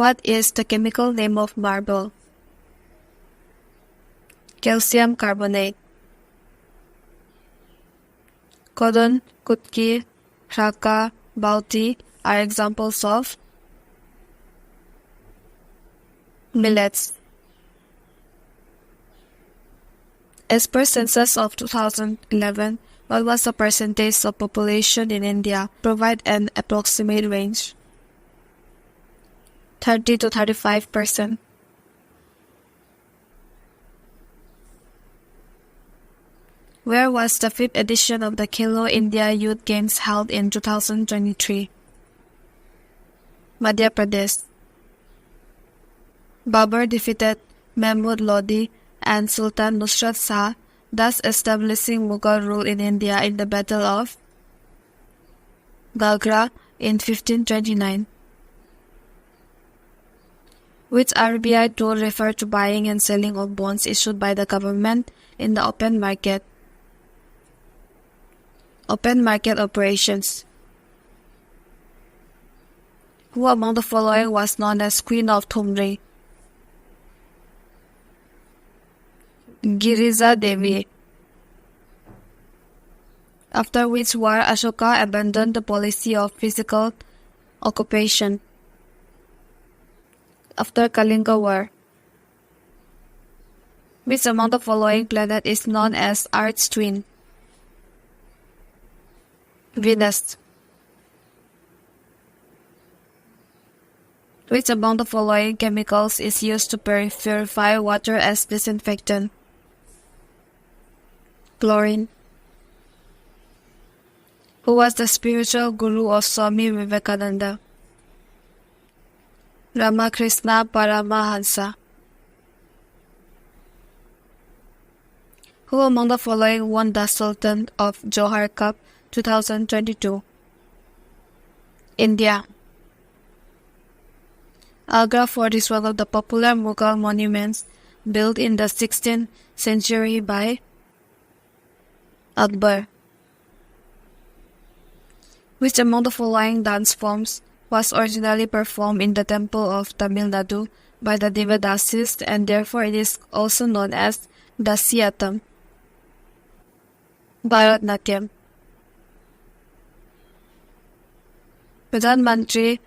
What is the chemical name of marble? Calcium carbonate. Cotton, kutki, raka, bauti are examples of millets. As per census of 2011, what was the percentage of population in India? Provide an approximate range. 30 to 35%. Where was the 5th edition of the Khelo India Youth Games held in 2023? Madhya Pradesh. Babur defeated Mahmud Lodi and Sultan Nusrat Shah, thus establishing Mughal rule in India in the Battle of Gagra in 1529. Which RBI tool referred to buying and selling of bonds issued by the government in the open market? Open market operations. Who among the following was known as Queen of Thumri? Girija Devi. After which war Ashoka abandoned the policy of physical occupation? After Kalinga War. Which among the following planet is known as Earth's twin? Venus. Which among the following chemicals is used to purify water as disinfectant? Chlorine. Who was the spiritual guru of Swami Vivekananda? Ramakrishna Paramahansa. Who among the following won the Sultan of Johor Cup 2022? India. Agra Fort is one of the popular Mughal monuments built in the 16th century by Akbar. Which among the following dance forms was originally performed in the temple of Tamil Nadu by the Devadasis, and therefore it is also known as Dasyatam? Bharatnatyam. Pradhan Mantri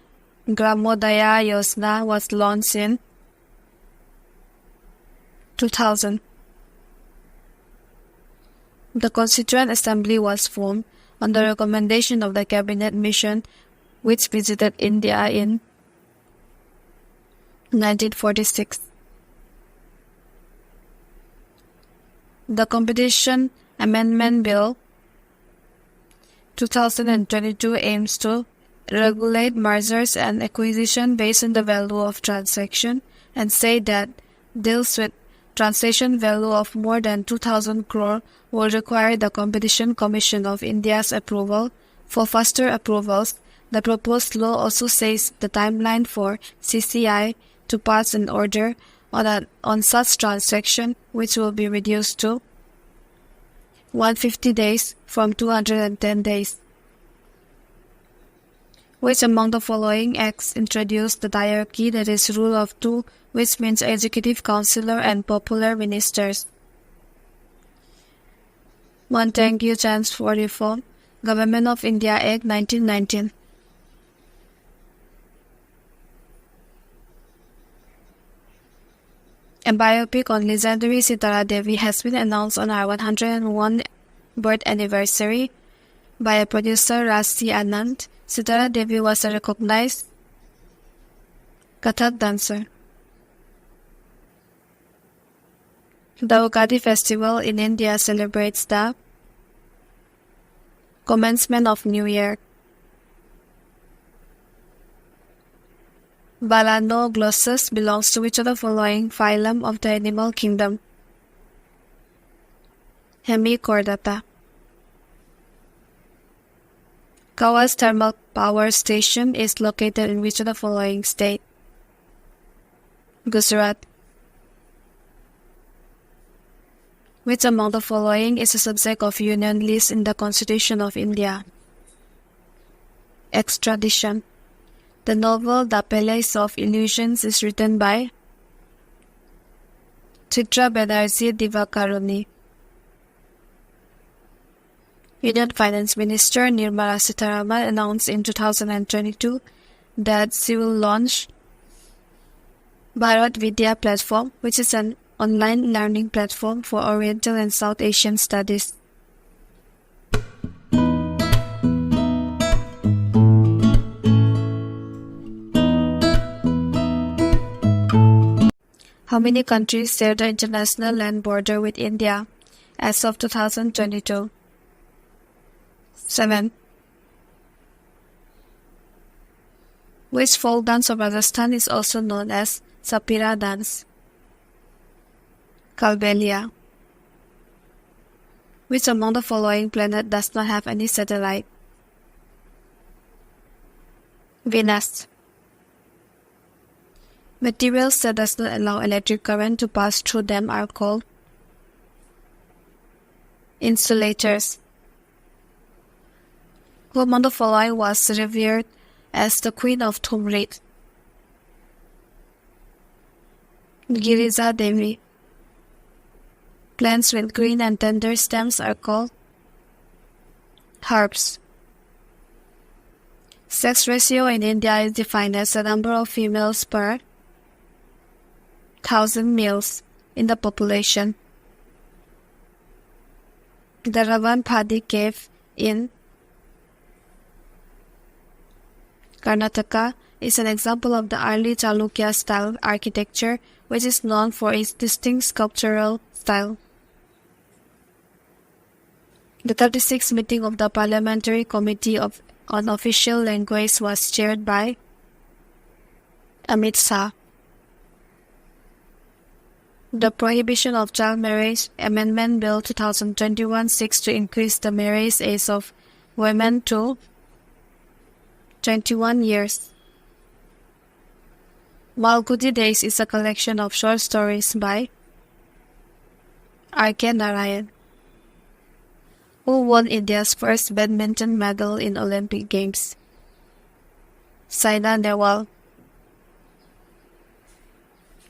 Gramodaya Yojana was launched in 2000. The Constituent Assembly was formed on the recommendation of the Cabinet Mission which visited India in 1946. The Competition Amendment Bill 2022 aims to regulate mergers and acquisition based on the value of transaction and say that deals with transaction value of more than 2,000 crore will require the Competition Commission of India's approval. For faster approvals, the proposed law also says the timeline for CCI to pass an order on such transaction, which will be reduced to 150 days from 210 days. Which among the following acts introduced the diarchy, that is rule of two, which means executive councillor and popular ministers? Montague Chance for Reform, Government of India Act 1919. A biopic on legendary Sitara Devi has been announced on our 101th birth anniversary by a producer, Rasi Anand. Sitara Devi was a recognized Kathak dancer. The Ugadi festival in India celebrates the commencement of New Year. Balanoglossus belongs to which of the following phylum of the animal kingdom? Hemichordata. Kawas Thermal Power Station is located in which of the following state? Gujarat. Which among the following is a subject of union list in the Constitution of India? Extradition. The novel The Palace of Illusions is written by Chitra Banerjee Divakaruni. Union Finance Minister Nirmala Sitharaman announced in 2022 that she will launch Bharat Vidya platform, which is an online learning platform for Oriental and South Asian studies. How many countries share the international land border with India as of 2022? 7. Which folk dance of Rajasthan is also known as Sapira dance? Kalbelia. Which among the following planet does not have any satellite? Venus. Materials that does not allow electric current to pass through them are called insulators. Who among the following was revered as the Queen of Tumrit? Girija Devi. Plants with green and tender stems are called herbs. Sex ratio in India is defined as the number of females per 1,000 males in the population. The Ravanpadi cave in Karnataka is an example of the early Chalukya-style architecture, which is known for its distinct sculptural style. The 36th meeting of the Parliamentary Committee on Official Language was chaired by Amit Shah. The Prohibition of Child Marriage Amendment Bill 2021 seeks to increase the marriage age of women to 21 years. Malgudi Days is a collection of short stories by R.K. Narayan, who won India's first badminton medal in Olympic Games. Saina Nehwal.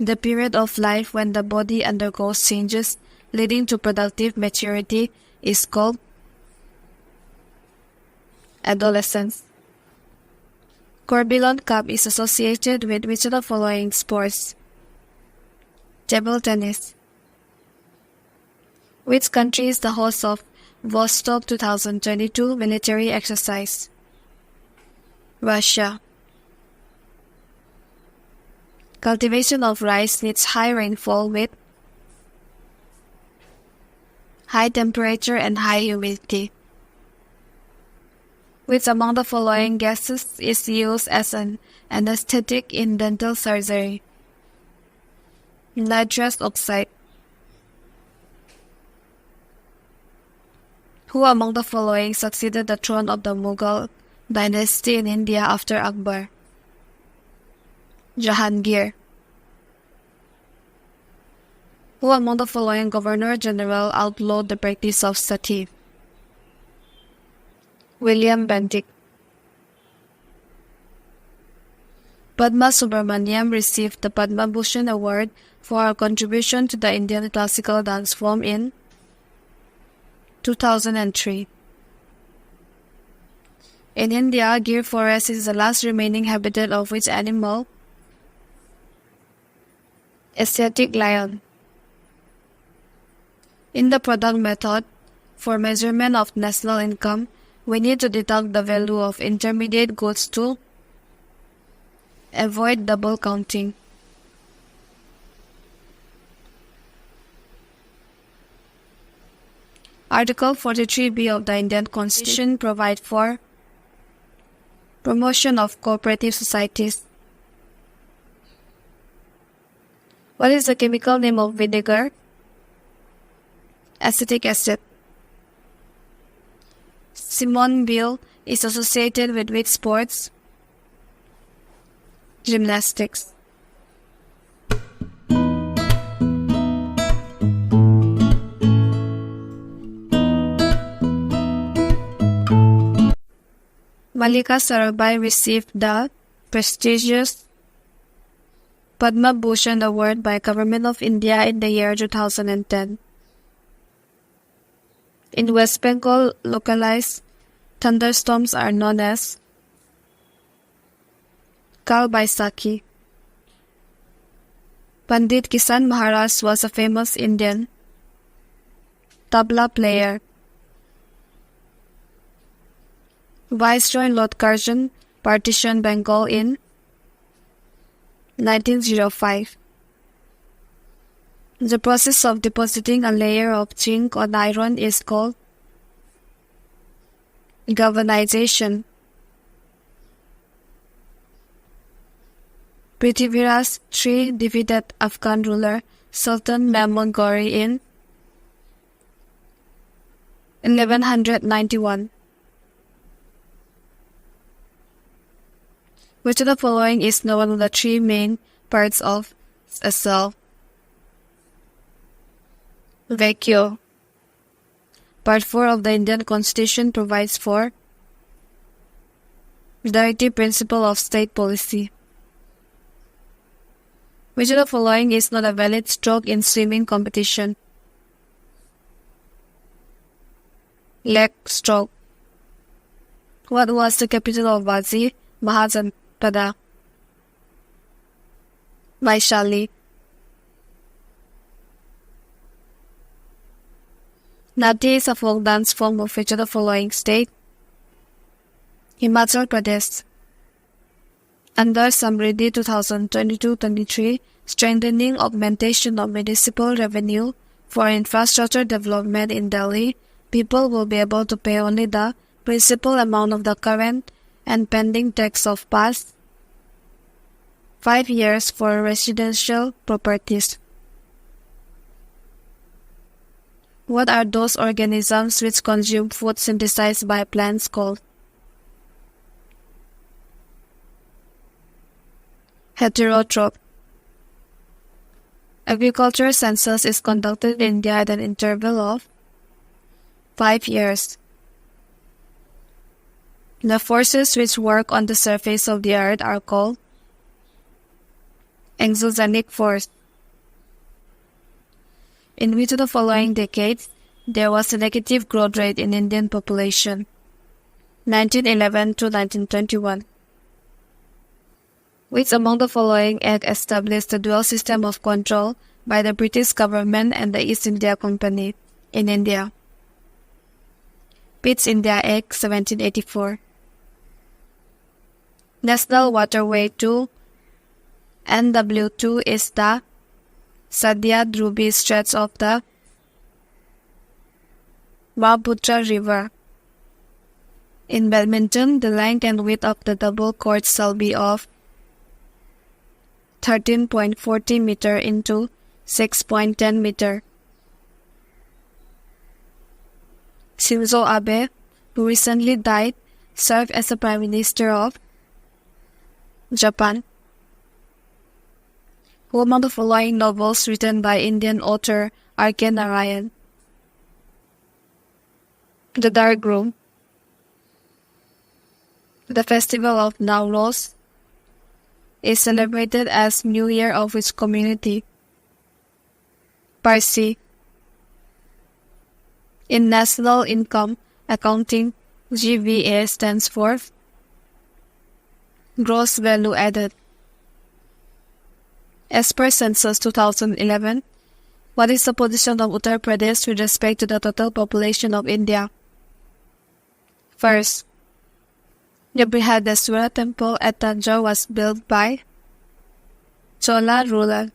The period of life when the body undergoes changes leading to productive maturity is called adolescence. Corbelan Cup is associated with which of the following sports? Table tennis. Which country is the host of Vostok 2022 military exercise? Russia. Cultivation of rice needs high rainfall with high temperature and high humidity. Which among the following gases is used as an anesthetic in dental surgery? Nitrous oxide. Who among the following succeeded the throne of the Mughal dynasty in India after Akbar? Jahangir. Who among the following Governor-General outlawed the practice of sati? William Bentinck. Padma Subramaniam received the Padma Bhushan Award for her contribution to the Indian classical dance form in 2003. In India, Gir forest is the last remaining habitat of which animal? Asiatic lion. In the product method, for measurement of national income, we need to deduct the value of intermediate goods to avoid double counting. Article 43B of the Indian Constitution provides for promotion of cooperative societies. What is the chemical name of vinegar? Acetic acid. Simone Biles is associated with which sports? Gymnastics. Malika Sarabhai received the prestigious Padma Bhushan Award by Government of India in the year 2010. In West Bengal, localized thunderstorms are known as Kal Baisakhi. Pandit Kisan Maharaj was a famous Indian tabla player. Viceroy Lord Curzon partitioned Bengal in 1905. The process of depositing a layer of zinc on iron is called galvanization. Prithviraj III defeated Afghan ruler Sultan Mahmud Ghori in 1191. Which of the following is not one of the three main parts of a cell? Vacuum. Part 4 of the Indian Constitution provides for the directive principle of state policy. Which of the following is not a valid stroke in swimming competition? Leg stroke. What was the capital of Vazi Mahajanpada? Vaishali. Nati is a folk dance form of which of the following state? Himachal Pradesh. Under Samriddhi 2022-23, strengthening augmentation of municipal revenue for infrastructure development in Delhi, people will be able to pay only the principal amount of the current and pending tax of past 5 years for residential properties. What are those organisms which consume food synthesized by plants called? Heterotroph. Agriculture census is conducted in India at an interval of 5 years. The forces which work on the surface of the earth are called exogenic force. In which of the following decades there was a negative growth rate in Indian population? 1911 to 1921. Which among the following act established the dual system of control by the British government and the East India Company in India? Pitt's India Act 1784. National Waterway 2 NW2 is the Sadia-Dhruvi stretch of the Brahmaputra River. In badminton, the length and width of the double court shall be of 13.40 meter into 6.10 meter. Shinzo Abe, who recently died, served as the Prime Minister of Japan. Who among the following novels written by Indian author R.K. Narayan? The Dark Room. The festival of Nowruz is celebrated as New Year of which community? Parsi. In National Income Accounting, GVA stands for Gross Value Added. As per Census 2011, what is the position of Uttar Pradesh with respect to the total population of India? First, the Brihadeswara temple at Tanjore was built by Chola ruler